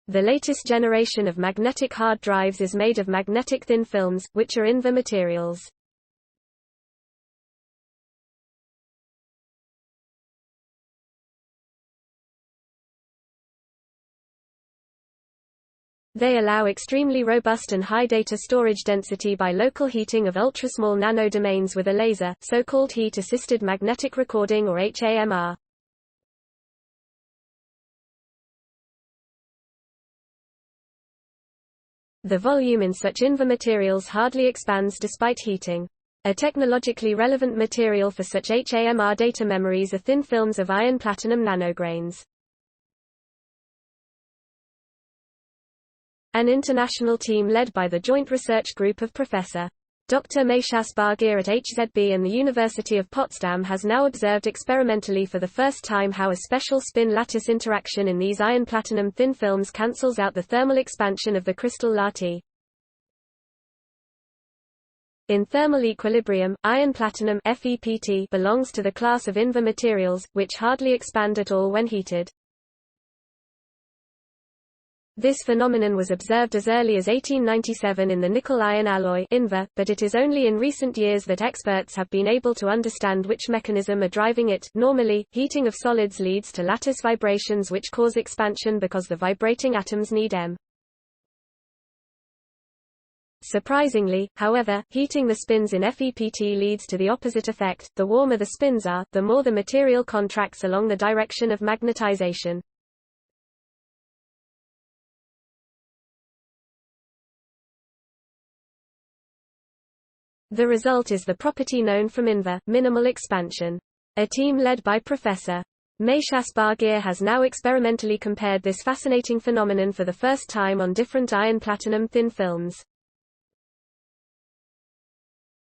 The latest generation of magnetic hard drives is made of magnetic thin films, which are Invar materials. They allow extremely robust and high data storage density by local heating of ultrasmall nano-domains with a laser, so-called heat-assisted magnetic recording or HAMR. The volume in such Invar materials hardly expands despite heating. A technologically relevant material for such HAMR data memories are thin films of iron-platinum nanograins. An international team led by the joint research group of Prof. Dr. Matias Bargheer at HZB and the University of Potsdam has now observed experimentally for the first time how a special spin-lattice interaction in these iron-platinum thin films cancels out the thermal expansion of the crystal lattice. In thermal equilibrium, iron-platinum FePt belongs to the class of Invar materials, which hardly expand at all when heated. This phenomenon was observed as early as 1897 in the nickel-iron alloy Invar, but it is only in recent years that experts have been able to understand which mechanism are driving it. Normally, heating of solids leads to lattice vibrations which cause expansion because the vibrating atoms need M. Surprisingly, however, heating the spins in FePt leads to the opposite effect. The warmer the spins are, the more the material contracts along the direction of magnetisation. The result is the property known from Invar, minimal expansion. A team led by Prof. Matias Bargheer has now experimentally compared this fascinating phenomenon for the first time on different iron-platinum thin films.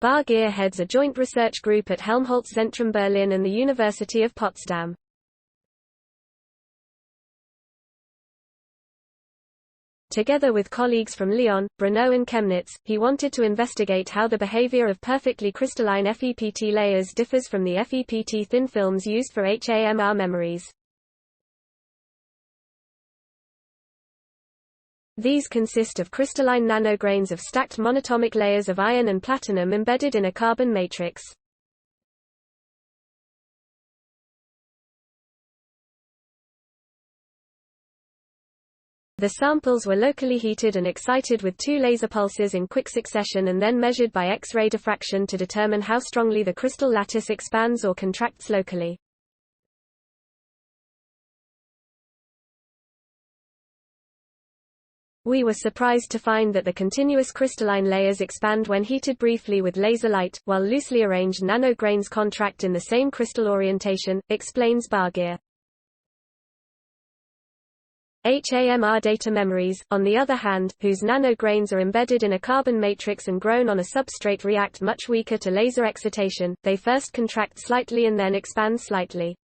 Bargheer heads a joint research group at Helmholtz-Zentrum Berlin and the University of Potsdam. Together with colleagues from Lyon, Brno and Chemnitz, he wanted to investigate how the behavior of perfectly crystalline FePt layers differs from the FePt thin films used for HAMR memories. These consist of crystalline nanograins of stacked monatomic layers of iron and platinum embedded in a carbon matrix. The samples were locally heated and excited with 2 laser pulses in quick succession and then measured by X-ray diffraction to determine how strongly the crystal lattice expands or contracts locally. We were surprised to find that the continuous crystalline layers expand when heated briefly with laser light, while loosely arranged nanograins contract in the same crystal orientation, explains Bargheer. HAMR data memories, on the other hand, whose nanograins are embedded in a carbon matrix and grown on a substrate, react much weaker to laser excitation. They first contract slightly and then expand slightly.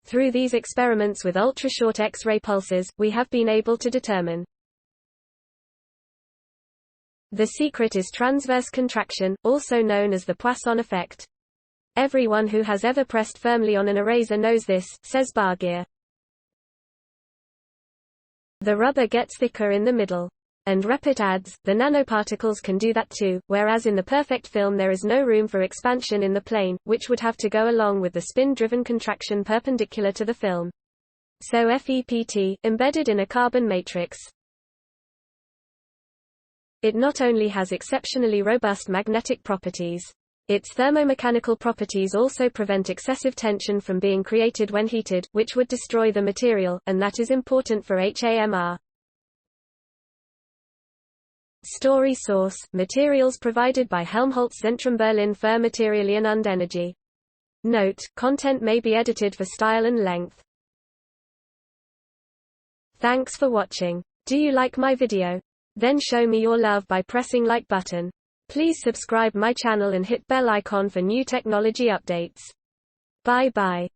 Through these experiments with ultrashort X-ray pulses, we have been able to determine. The secret is transverse contraction, also known as the Poisson effect. Everyone who has ever pressed firmly on an eraser knows this, says Bargheer. The rubber gets thicker in the middle. And Reppert adds, the nanoparticles can do that too, whereas in the perfect film there is no room for expansion in the plane, which would have to go along with the spin-driven contraction perpendicular to the film. So FePt, embedded in a carbon matrix. It not only has exceptionally robust magnetic properties. Its thermomechanical properties also prevent excessive tension from being created when heated, which would destroy the material, and that is important for HAMR. Story source: materials provided by Helmholtz-Zentrum Berlin für Materialien und Energie. Note: content may be edited for style and length. Thanks for watching. Do you like my video? Then show me your love by pressing like button. Please subscribe my channel and hit bell icon for new technology updates. Bye bye.